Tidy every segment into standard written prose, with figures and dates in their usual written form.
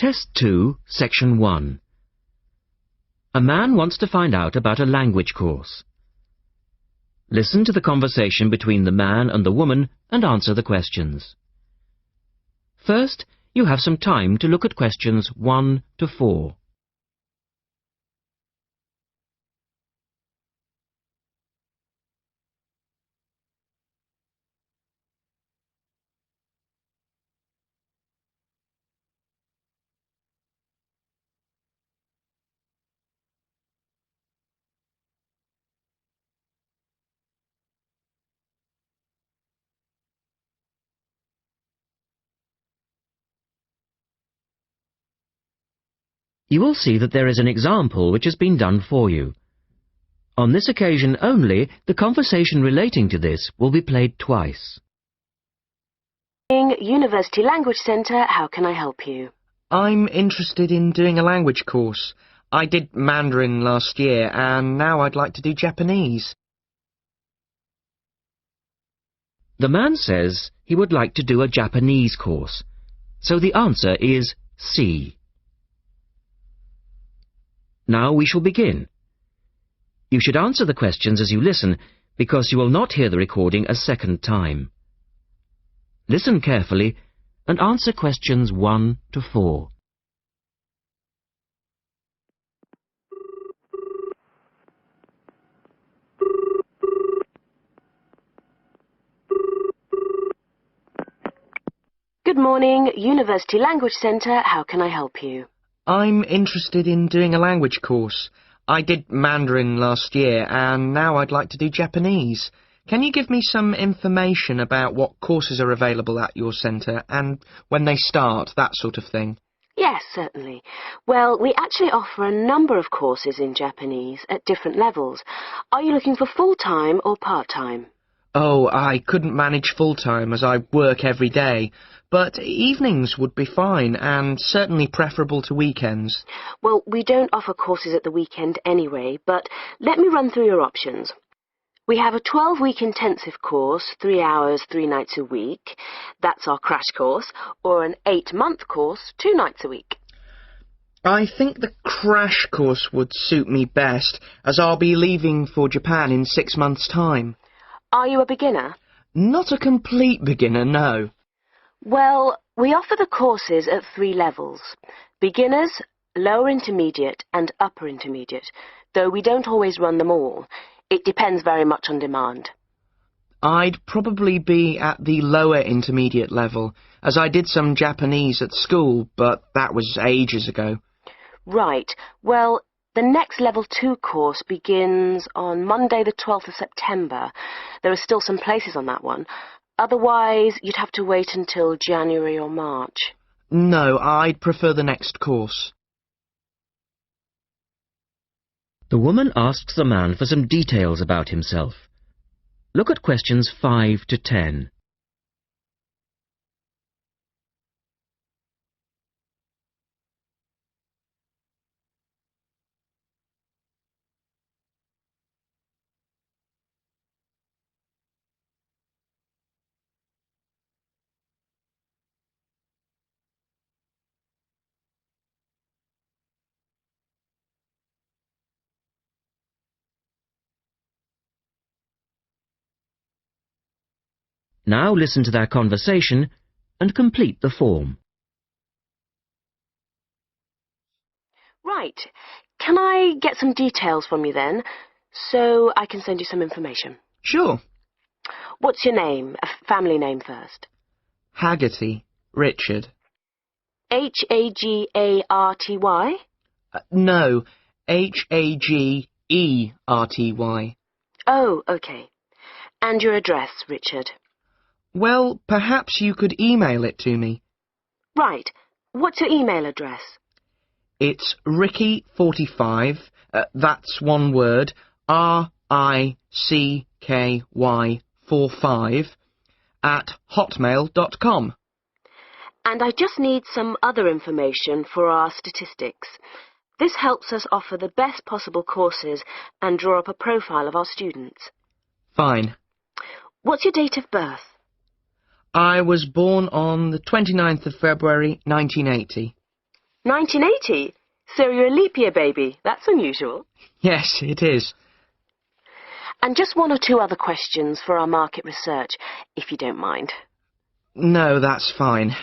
Test 2, Section 1. A man wants to find out about a language course. Listen to the conversation between the man and the woman and answer the questions. First, you have some time to look at questions 1 to 4. You will see that there is an example which has been done for you. On this occasion only, the conversation relating to this will be played twice. University Language Centre, how can I help you? I'm interested in doing a language course. I did Mandarin last year and now I'd like to do Japanese. The man says he would like to do a Japanese course, so the answer is C. Now we shall begin. You should answer the questions as you listen, because you will not hear the recording a second time. Listen carefully and answer questions 1 to 4. Good morning, University Language Centre, how can I help you? I'm interested in doing a language course. I did Mandarin last year and now I'd like to do Japanese. Can you give me some information about what courses are available at your centre and when they start, that sort of thing? Yes, certainly. Well, we actually offer a number of courses in Japanese at different levels. Are you looking for full-time or part-time? Oh, I couldn't manage full-time as I work every day, but evenings would be fine and certainly preferable to weekends. Well, we don't offer courses at the weekend anyway, but let me run through your options. We have a 12-week intensive course, 3 hours, 3 nights a week. That's our crash course, or an 8-month course, 2 nights a week. I think the crash course would suit me best, as I'll be leaving for Japan in 6 months' time. Are you a beginner? Not a complete beginner, no. Well, we offer the courses at 3 levels. Beginners, lower intermediate and upper intermediate, though we don't always run them all. It depends very much on demand. I'd probably be at the lower intermediate level, as I did some Japanese at school, but that was ages ago. Right. Well, the next Level 2 course begins on Monday the 12th of September. There are still some places on that one. Otherwise, you'd have to wait until January or March. No, I'd prefer the next course. The woman asks the man for some details about himself. Look at questions 5 to 10. Now listen to their conversation and complete the form. Right. Can I get some details from you then, so I can send you some information? Sure. What's your name? A family name first. Haggerty. Richard. Hagarty? No, Hagerty. Oh, okay. And your address, Richard? Well, perhaps you could email it to me. Right. What's your email address? It's Ricky45, that's one word, RICKY45, @hotmail.com. And I just need some other information for our statistics. This helps us offer the best possible courses and draw up a profile of our students. Fine. What's your date of birth? I was born on the 29th of February, 1980. 1980? So you're a leap year baby. That's unusual. Yes, it is. And just one or two other questions for our market research, if you don't mind. No, that's fine.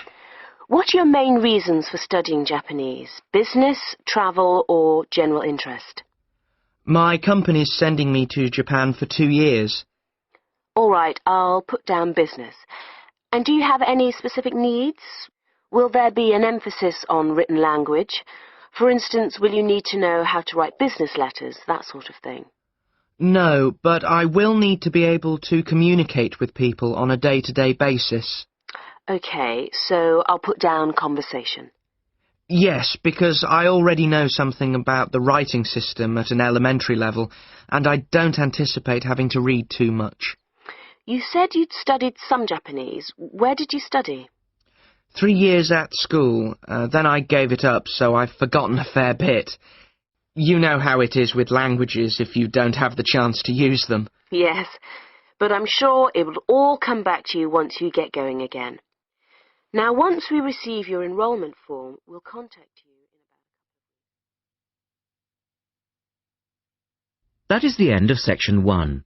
What are your main reasons for studying Japanese? Business, travel, or general interest? My company's sending me to Japan for 2 years. All right, I'll put down business. And do you have any specific needs? Will there be an emphasis on written language? For instance, will you need to know how to write business letters, that sort of thing? No, but I will need to be able to communicate with people on a day-to-day basis. Okay, so I'll put down conversation. Yes, because I already know something about the writing system at an elementary level, and I don't anticipate having to read too much. You said you'd studied some Japanese. Where did you study? 3 years at school, then I gave it up, so I've forgotten a fair bit. You know how it is with languages if you don't have the chance to use them. Yes, but I'm sure it will all come back to you once you get going again. Now, once we receive your enrolment form, we'll contact you in about... That is the end of section 1.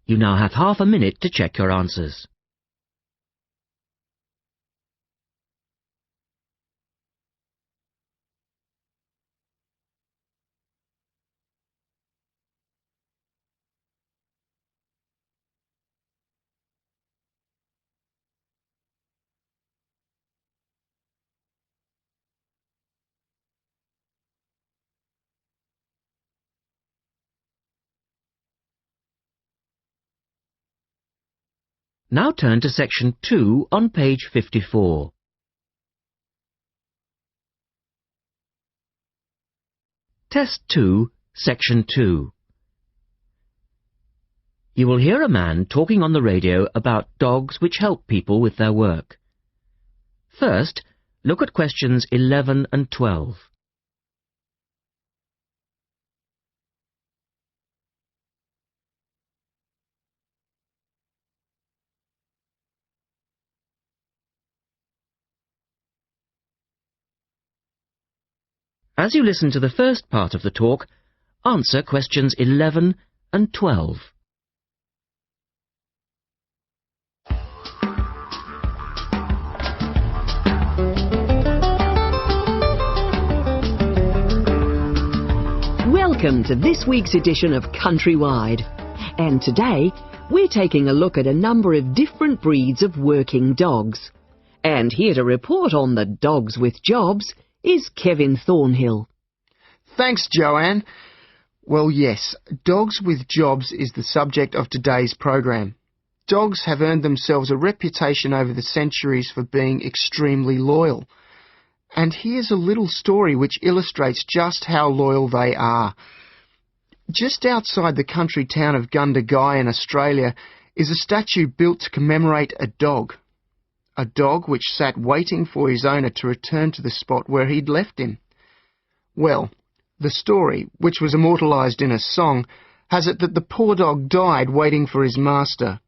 You now have half a minute to check your answers. Now turn to section 2 on page 54. Test 2, section 2. You will hear a man talking on the radio about dogs which help people with their work. First, look at questions 11 and 12. As you listen to the first part of the talk, answer questions 11 and 12. Welcome to this week's edition of Countrywide. And today, we're taking a look at a number of different breeds of working dogs. And here to report on the dogs with jobs is Kevin Thornhill. Thanks, Joanne. Well, yes, dogs with jobs is the subject of today's program. Dogs have earned themselves a reputation over the centuries for being extremely loyal. And here's a little story which illustrates just how loyal they are. Just outside the country town of Gundagai in Australia is a statue built to commemorate a dog. A dog which sat waiting for his owner to return to the spot where he'd left him. Well, the story, which was immortalised in a song, has it that the poor dog died waiting for his master,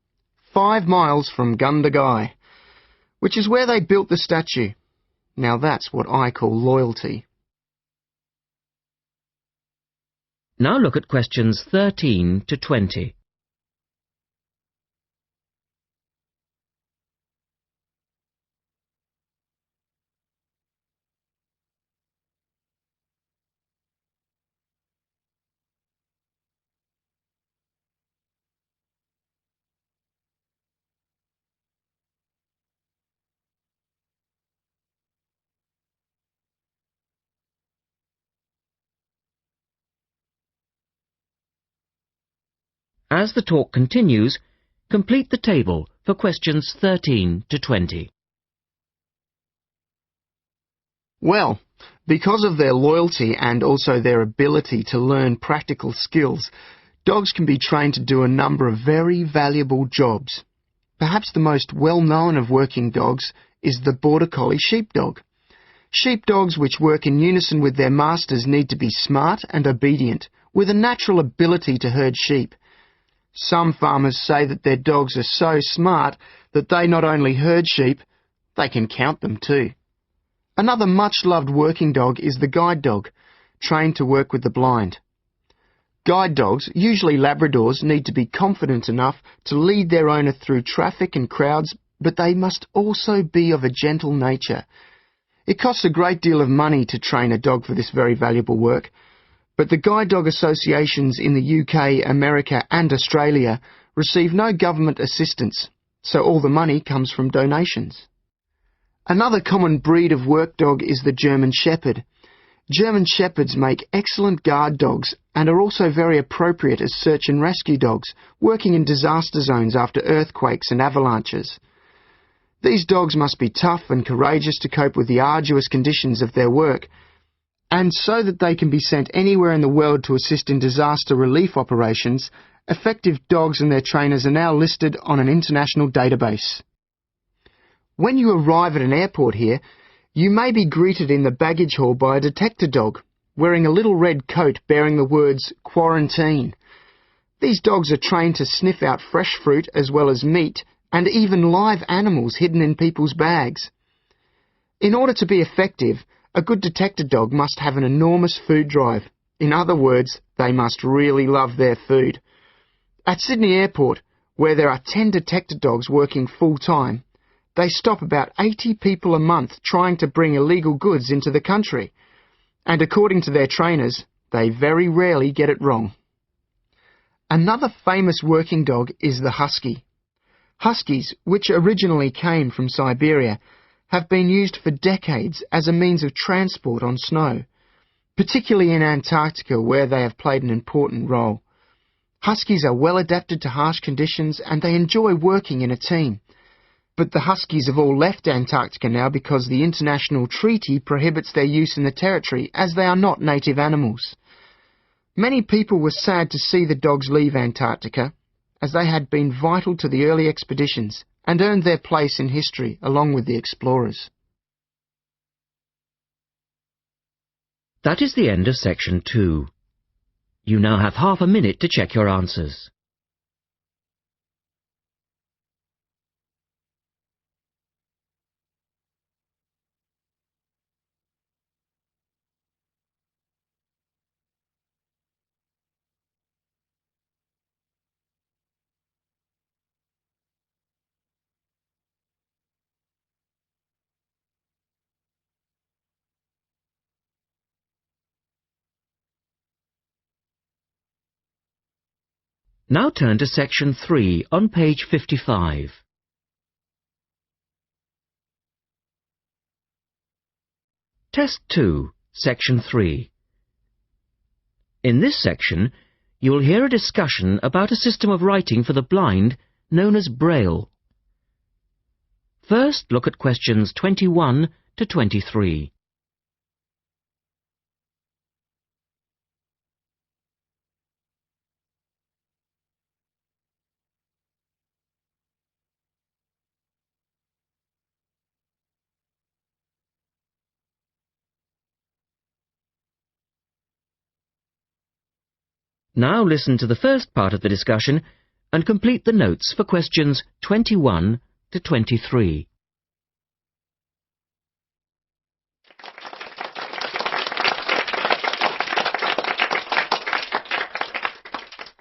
5 miles from Gundagai, which is where they built the statue. Now that's what I call loyalty. Now look at questions 13 to 20. As the talk continues, complete the table for questions 13 to 20. Well, because of their loyalty and also their ability to learn practical skills, dogs can be trained to do a number of very valuable jobs. Perhaps the most well-known of working dogs is the Border Collie sheepdog. Sheepdogs which work in unison with their masters need to be smart and obedient, with a natural ability to herd sheep. Some farmers say that their dogs are so smart that they not only herd sheep, they can count them too. Another much-loved working dog is the guide dog, trained to work with the blind. Guide dogs, usually Labradors, need to be confident enough to lead their owner through traffic and crowds, but they must also be of a gentle nature. It costs a great deal of money to train a dog for this very valuable work, but the guide dog associations in the UK, America and Australia receive no government assistance, so all the money comes from donations. Another common breed of work dog is the German Shepherd. German Shepherds make excellent guard dogs and are also very appropriate as search and rescue dogs, working in disaster zones after earthquakes and avalanches. These dogs must be tough and courageous to cope with the arduous conditions of their work, and so that they can be sent anywhere in the world to assist in disaster relief operations, effective dogs and their trainers are now listed on an international database. When you arrive at an airport here, you may be greeted in the baggage hall by a detector dog, wearing a little red coat bearing the words "Quarantine." These dogs are trained to sniff out fresh fruit as well as meat and even live animals hidden in people's bags. In order to be effective, a good detector dog must have an enormous food drive. In other words, they must really love their food. At Sydney Airport, where there are 10 detector dogs working full-time, they stop about 80 people a month trying to bring illegal goods into the country. And according to their trainers, they very rarely get it wrong. Another famous working dog is the husky. Huskies, which originally came from Siberia, have been used for decades as a means of transport on snow, particularly in Antarctica where they have played an important role. Huskies are well adapted to harsh conditions and they enjoy working in a team. But the huskies have all left Antarctica now because the international treaty prohibits their use in the territory as they are not native animals. Many people were sad to see the dogs leave Antarctica, as they had been vital to the early expeditions and earned their place in history along with the explorers. That is the end of section 2. You now have half a minute to check your answers. Now turn to section 3 on page 55. Test 2, section 3. In this section, you will hear a discussion about a system of writing for the blind known as Braille. First, look at questions 21 to 23. Now listen to the first part of the discussion and complete the notes for questions 21 to 23.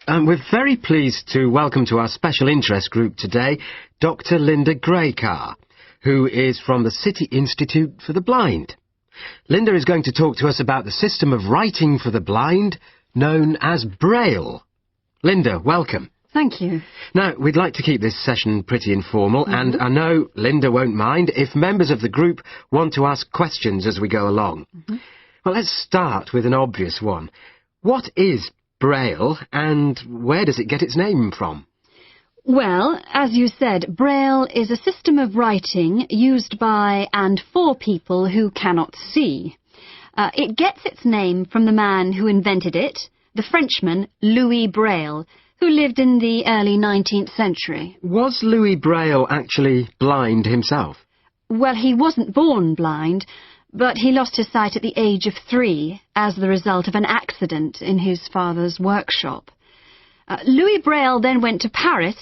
We're very pleased to welcome to our special interest group today Dr. Linda Graycar, who is from the City Institute for the Blind. Linda is going to talk to us about the system of writing for the blind known as Braille. Linda, welcome. Thank you. Now, we'd like to keep this session pretty informal, and I know Linda won't mind if members of the group want to ask questions as we go along. Well, let's start with an obvious one. What is Braille, and where does it get its name from? Well, as you said, Braille is a system of writing used by and for people who cannot see. It gets its name from the man who invented it, the Frenchman Louis Braille, who lived in the early 19th century. Was Louis Braille actually blind himself? Well, he wasn't born blind, but he lost his sight at the age of 3 as the result of an accident in his father's workshop. Louis Braille then went to Paris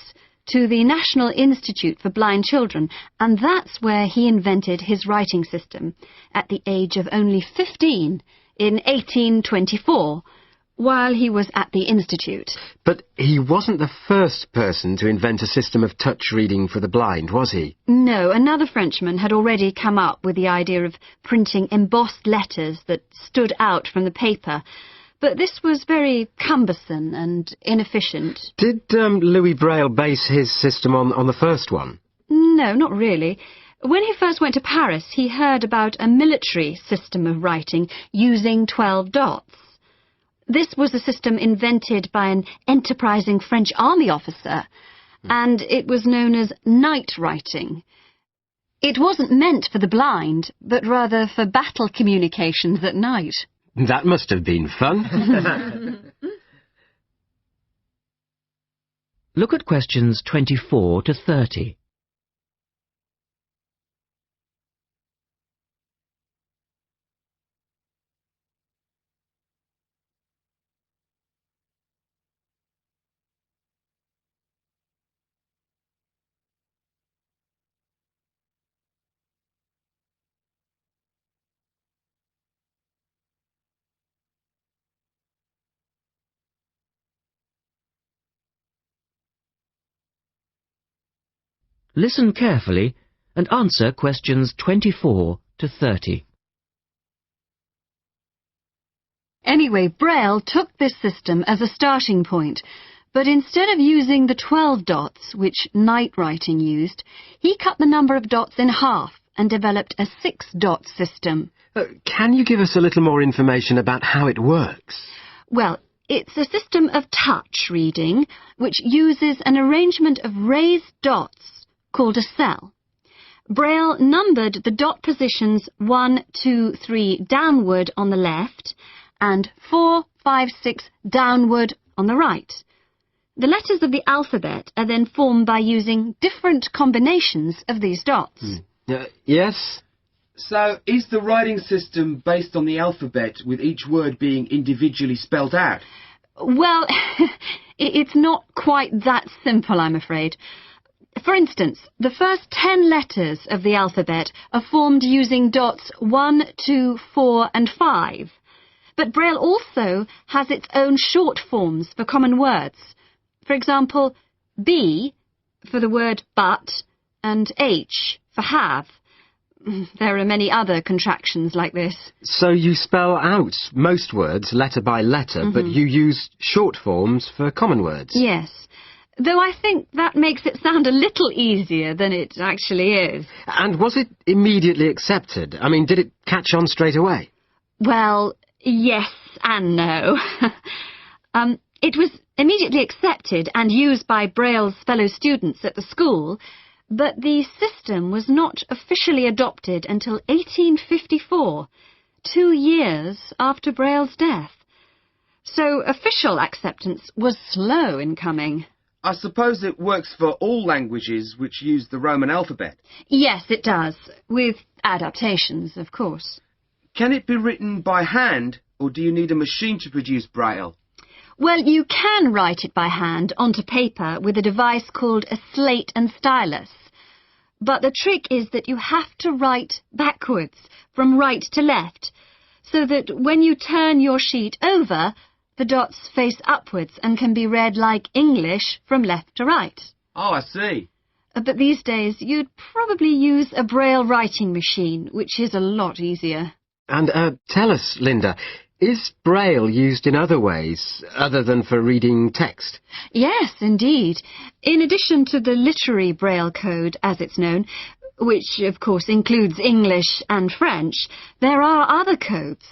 to the National Institute for Blind Children, and that's where he invented his writing system, at the age of only 15, in 1824, while he was at the Institute. But he wasn't the first person to invent a system of touch reading for the blind, was he? No, another Frenchman had already come up with the idea of printing embossed letters that stood out from the paper, but this was very cumbersome and inefficient. Did Louis Braille base his system on the first one? No, not really. When he first went to Paris, he heard about a military system of writing using 12 dots. This was a system invented by an enterprising French army officer, and it was known as night writing. It wasn't meant for the blind, but rather for battle communications at night. That must have been fun. Look at questions 24 to 30. Listen carefully and answer questions 24 to 30. Anyway, Braille took this system as a starting point, but instead of using the 12 dots, which night writing used, he cut the number of dots in half and developed a 6-dot system. Can you give us a little more information about how it works? Well, it's a system of touch reading, which uses an arrangement of raised dots called a cell. Braille numbered the dot positions 1, 2, 3 downward on the left and 4, 5, 6 downward on the right. The letters of the alphabet are then formed by using different combinations of these dots. Yes? So, is the writing system based on the alphabet, with each word being individually spelled out? Well, it's not quite that simple, I'm afraid. For instance, the first 10 letters of the alphabet are formed using dots 1, 2, 4 and 5. But Braille also has its own short forms for common words. For example, B for the word but and H for have. There are many other contractions like this. So you spell out most words letter by letter, but you use short forms for common words? Yes. Though I think that makes it sound a little easier than it actually is. And was it immediately accepted? I mean, did it catch on straight away? Well, yes and no. It was immediately accepted and used by Braille's fellow students at the school, but the system was not officially adopted until 1854, 2 years after Braille's death. So official acceptance was slow in coming. I suppose it works for all languages which use the Roman alphabet. Yes, it does, with adaptations, of course. Can it be written by hand, or do you need a machine to produce Braille? Well, you can write it by hand onto paper with a device called a slate and stylus. But the trick is that you have to write backwards, from right to left, so that when you turn your sheet over, the dots face upwards and can be read like English from left to right. Oh, I see. But these days, you'd probably use a Braille writing machine, which is a lot easier. And tell us, Linda, is Braille used in other ways, other than for reading text? Yes, indeed. In addition to the literary Braille code, as it's known, which of course includes English and French, there are other codes.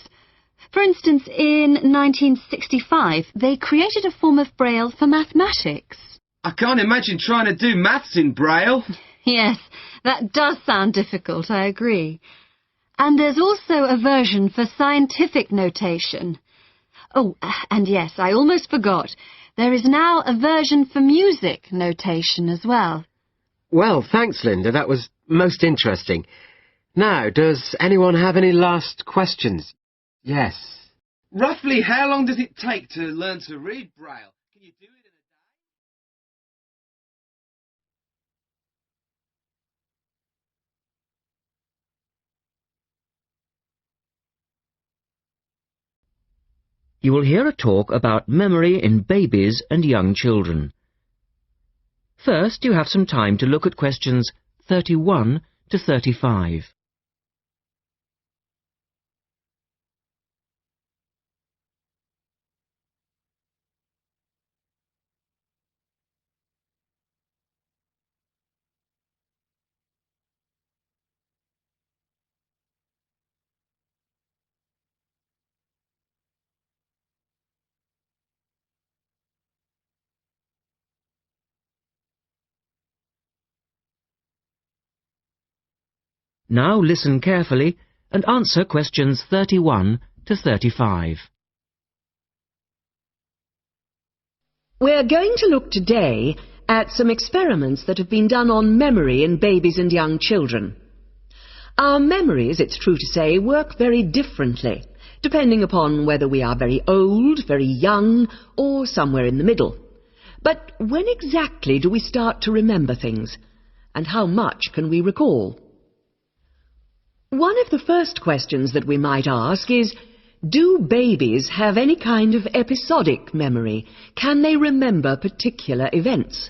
For instance, in 1965, they created a form of Braille for mathematics. I can't imagine trying to do maths in Braille. Yes, that does sound difficult, I agree. And there's also a version for scientific notation. Oh, and yes, I almost forgot. There is now a version for music notation as well. Well, thanks, Linda. That was most interesting. Now, does anyone have any last questions? Yes. Roughly how long does it take to learn to read Braille? Can you do it? You will hear a talk about memory in babies and young children. First, you have some time to look at questions 31 to 35. Now listen carefully and answer questions 31 to 35. We're going to look today at some experiments that have been done on memory in babies and young children. Our memories, it's true to say, work very differently, depending upon whether we are very old, very young, or somewhere in the middle. But when exactly do we start to remember things, and how much can we recall? One of the first questions that we might ask is, do babies have any kind of episodic memory? Can they remember particular events?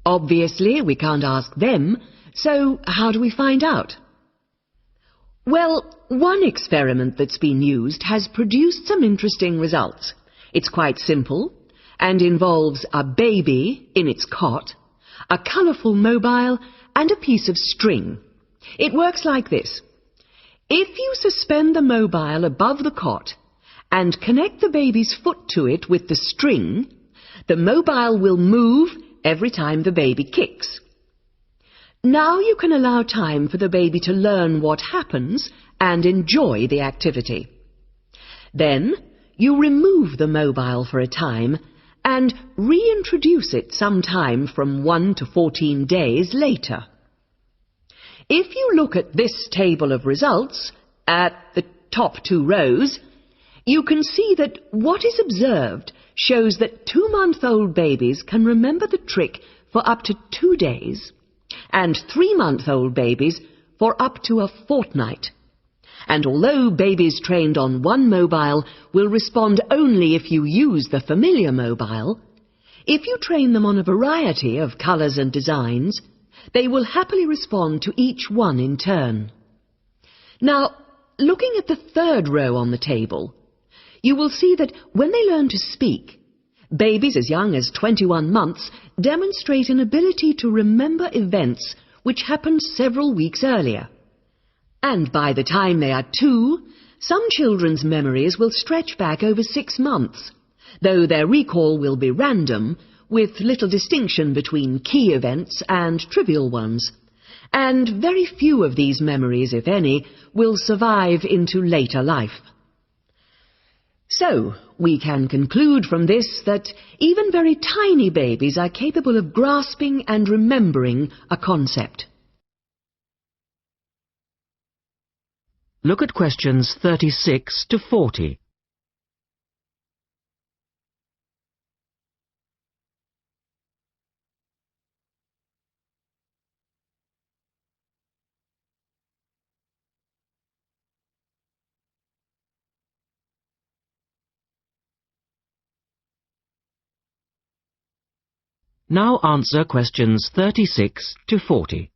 Obviously, we can't ask them, so how do we find out? Well, one experiment that's been used has produced some interesting results. It's quite simple and involves a baby in its cot, a colourful mobile, and a piece of string. It works like this. If you suspend the mobile above the cot and connect the baby's foot to it with the string, the mobile will move every time the baby kicks. Now you can allow time for the baby to learn what happens and enjoy the activity. Then you remove the mobile for a time and reintroduce it sometime from 1 to 14 days later. If you look at this table of results, at the top 2 rows, you can see that what is observed shows that 2-month-old babies can remember the trick for up to 2 days, and 3-month-old babies for up to a fortnight. And although babies trained on one mobile will respond only if you use the familiar mobile, if you train them on a variety of colours and designs, they will happily respond to each one in turn. Now, looking at the 3rd row on the table, you will see that when they learn to speak, babies as young as 21 months demonstrate an ability to remember events which happened several weeks earlier. And by the time they are 2, some children's memories will stretch back over 6 months, though their recall will be random, with little distinction between key events and trivial ones, and very few of these memories, if any, will survive into later life. So, we can conclude from this that even very tiny babies are capable of grasping and remembering a concept. Look at questions 36 to 40. Now answer questions 36 to 40.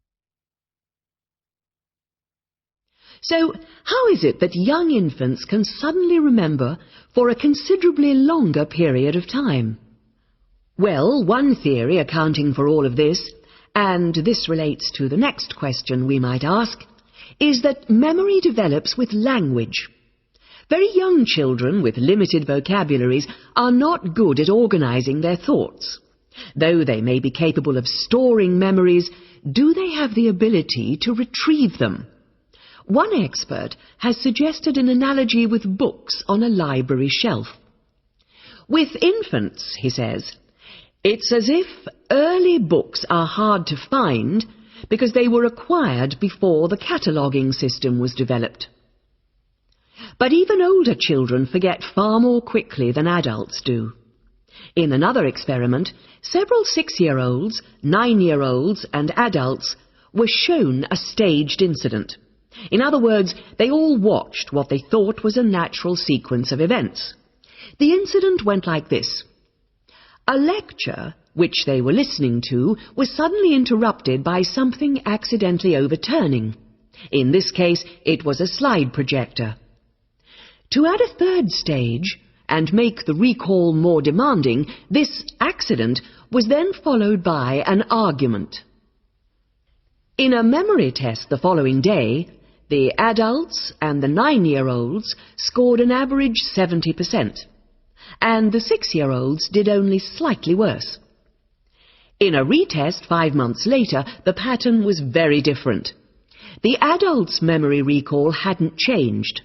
So, how is it that young infants can suddenly remember for a considerably longer period of time? Well, one theory accounting for all of this, and this relates to the next question we might ask, is that memory develops with language. Very young children with limited vocabularies are not good at organizing their thoughts. Though they may be capable of storing memories, do they have the ability to retrieve them? One expert has suggested an analogy with books on a library shelf. With infants, he says, it's as if early books are hard to find because they were acquired before the cataloguing system was developed. But even older children forget far more quickly than adults do. In another experiment, several 6-year-olds, 9-year-olds and adults were shown a staged incident. In other words, they all watched what they thought was a natural sequence of events. The incident went like this. A lecture, which they were listening to, was suddenly interrupted by something accidentally overturning. In this case, it was a slide projector. To add a third stage, and make the recall more demanding, this accident was then followed by an argument. In a memory test the following day, the adults and the 9-year-olds scored an average 70%, and the 6-year-olds did only slightly worse. In a retest 5 months later, the pattern was very different. The adults' memory recall hadn't changed,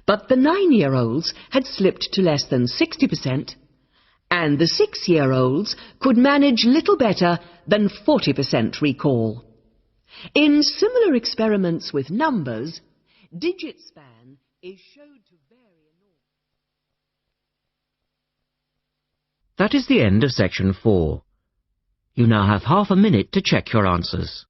but the 9-year-olds had slipped to less than 60%, and the 6-year-olds could manage little better than 40% recall. In similar experiments with numbers, digit span is showed to vary enormously. That is the end of section 4. You now have half a minute to check your answers.